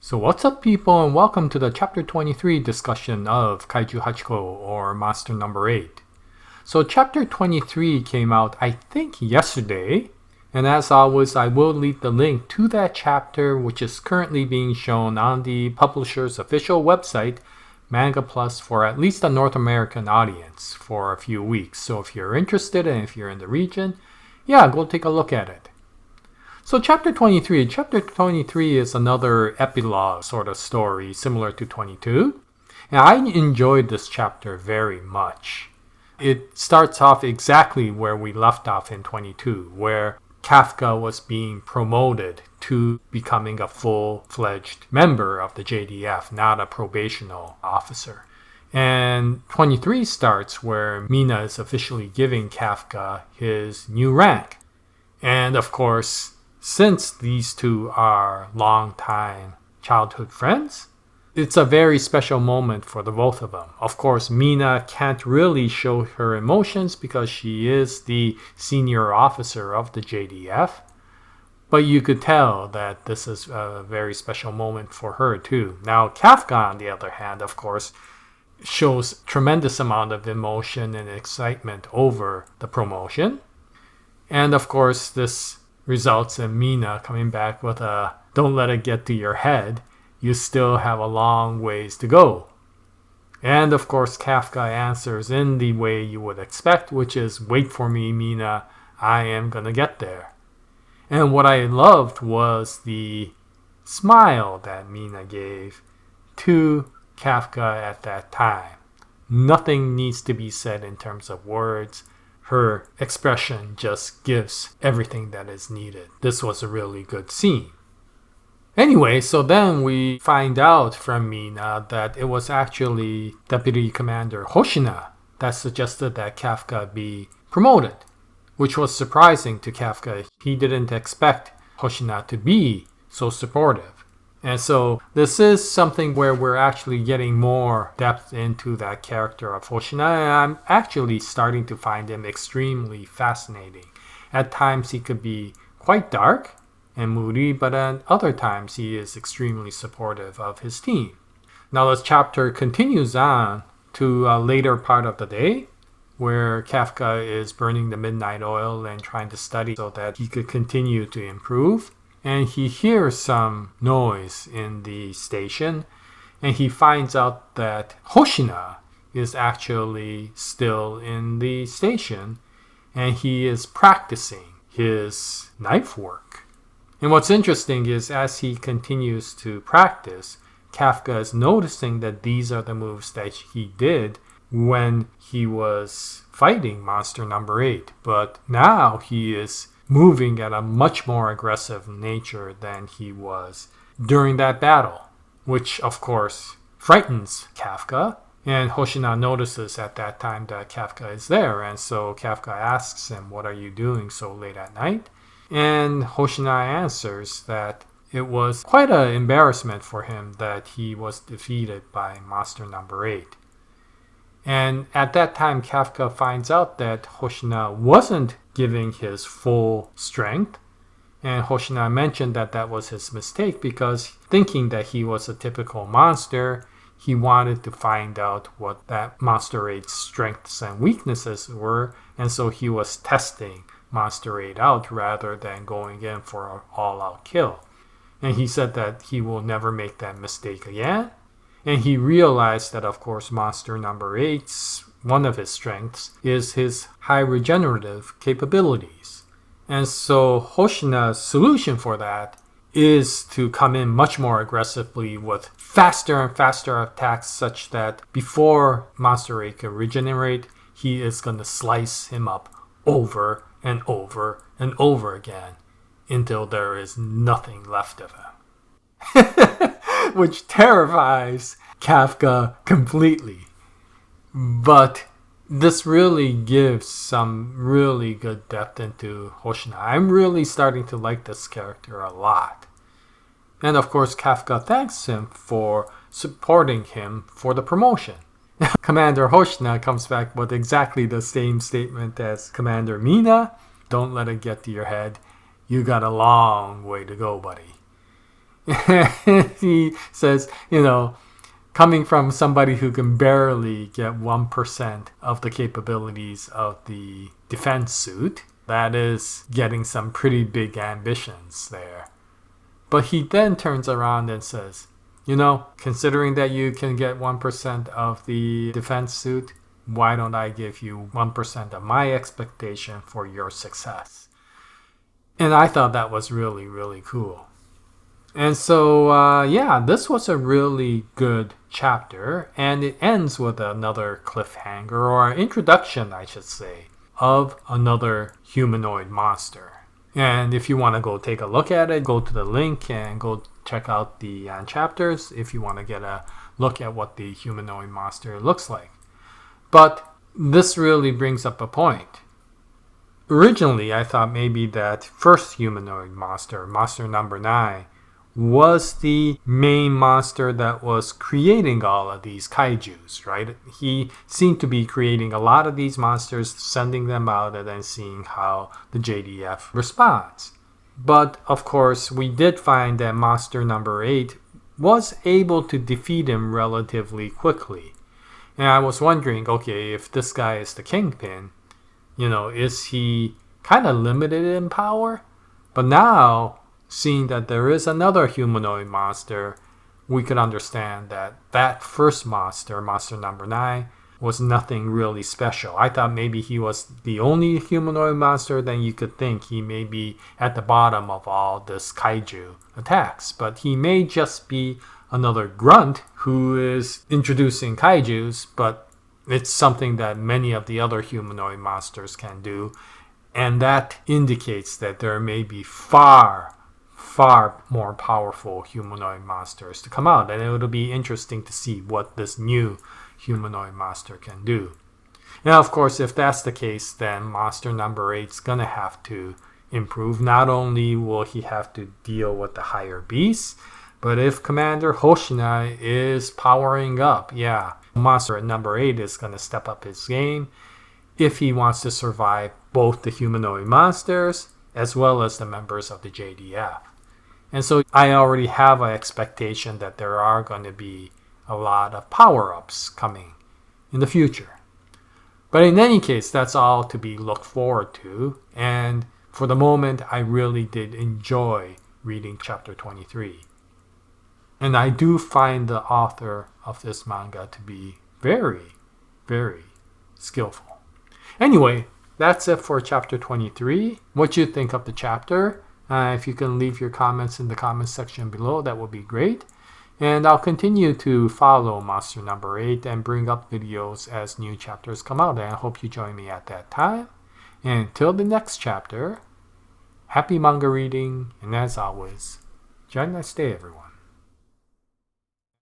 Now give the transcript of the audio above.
So what's up, people, and welcome to the Chapter 23 discussion of怪獣8号, or Monster Number 8. So Chapter 23 came out, I think, yesterday, and as always, I will leave the link to that chapter, which is currently being shown on the publisher's official website, Manga Plus, for at least a North American audience for a few weeks. So if you're interested and if you're in the region, yeah, go take a look at it. So Chapter 23 is another epilogue sort of story similar to 22. And I enjoyed this chapter very much. It starts off exactly where we left off in 22, where Kafka was being promoted to becoming a full-fledged member of the JDF, not a probational officer. And 23 starts where Mina is officially giving Kafka his new rank. And of course, since these two are longtime childhood friends, it's a very special moment for the both of them. Of course, Mina can't really show her emotions because she is the senior officer of the JDF, but you could tell that this is a very special moment for her too. Now, Kafka, on the other hand, of course, shows tremendous amount of emotion and excitement over the promotion. And of course, this results in Mina coming back with a "don't let it get to your head, you still have a long ways to go." And of course, Kafka answers in the way you would expect, which is, "Wait for me, Mina, I am gonna get there." And what I loved was the smile that Mina gave to Kafka at that time. Nothing needs to be said in terms of words. Her expression just gives everything that is needed. This was a really good scene. Anyway, so then we find out from Mina that it was actually Deputy Commander Hoshina that suggested that Kafka be promoted, which was surprising to Kafka. He didn't expect Hoshina to be so supportive. And so this is something where we're actually getting more depth into that character of Hoshina, and I'm actually starting to find him extremely fascinating. At times he could be quite dark and moody, but at other times he is extremely supportive of his team. Now this chapter continues on to a later part of the day, where Kafka is burning the midnight oil and trying to study so that he could continue to improve. And he hears some noise in the station, and he finds out that Hoshina is actually still in the station, and he is practicing his knife work. And what's interesting is, as he continues to practice, Kafka is noticing that these are the moves that he did when he was fighting Monster Number 8. But now he is moving at a much more aggressive nature than he was during that battle, which of course frightens Kafka. And Hoshina notices at that time that Kafka is there, and so Kafka asks him, "What are you doing so late at night?" And Hoshina answers that it was quite an embarrassment for him that he was defeated by Monster Number 8. And at that time, Kafka finds out that Hoshina wasn't giving his full strength. And Hoshina mentioned that that was his mistake because, thinking that he was a typical monster, he wanted to find out what that Monster 8's strengths and weaknesses were. And so he was testing Monster 8 out rather than going in for an all-out kill. And he said that he will never make that mistake again. And he realized that, of course, Monster Number 8's one of his strengths is his high regenerative capabilities. And so Hoshina's solution for that is to come in much more aggressively with faster and faster attacks, such that before Monster 8 can regenerate, he is going to slice him up over and over and over again until there is nothing left of him. Which terrifies Kafka completely. But this really gives some really good depth into Hoshina. I'm really starting to like this character a lot. And of course, Kafka thanks him for supporting him for the promotion. Commander Hoshina comes back with exactly the same statement as Commander Mina. "Don't let it get to your head. You got a long way to go, buddy." And he says, coming from somebody who can barely get 1% of the capabilities of the defense suit, that is getting some pretty big ambitions there. But he then turns around and says, considering that you can get 1% of the defense suit, why don't I give you 1% of my expectation for your success? And I thought that was really, really cool. And so, this was a really good chapter, and it ends with another cliffhanger, or introduction, I should say, of another humanoid monster. And if you want to go take a look at it, go to the link and go check out the chapters if you want to get a look at what the humanoid monster looks like. But this really brings up a point. Originally, I thought maybe that first humanoid monster, monster number 9, was the main monster that was creating all of these kaijus, right? He seemed to be creating a lot of these monsters, sending them out, and then seeing how the JDF responds. But, of course, we did find that monster number 8 was able to defeat him relatively quickly. And I was wondering, okay, if this guy is the Kingpin, is he kind of limited in power? But now, seeing that there is another humanoid monster, we could understand that first monster, monster number 9, was nothing really special. I thought maybe he was the only humanoid monster, then you could think he may be at the bottom of all this kaiju attacks. But he may just be another grunt who is introducing kaijus, but it's something that many of the other humanoid monsters can do. And that indicates that there may be far more powerful humanoid monsters to come out. And it'll be interesting to see what this new humanoid monster can do. Now, of course, if that's the case, then monster number 8 is going to have to improve. Not only will he have to deal with the higher beasts, but if Commander Hoshina is powering up, monster number 8 is going to step up his game if he wants to survive both the humanoid monsters as well as the members of the JDF. And so I already have an expectation that there are going to be a lot of power-ups coming in the future. But in any case, that's all to be looked forward to. And for the moment, I really did enjoy reading chapter 23. And I do find the author of this manga to be very, very skillful. Anyway, that's it for chapter 23. What you think of the chapter? If you can leave your comments in the comments section below, that would be great. And I'll continue to follow monster number 8 and bring up videos as new chapters come out. And I hope you join me at that time. And until the next chapter, happy manga reading. And as always, enjoy a nice day, everyone.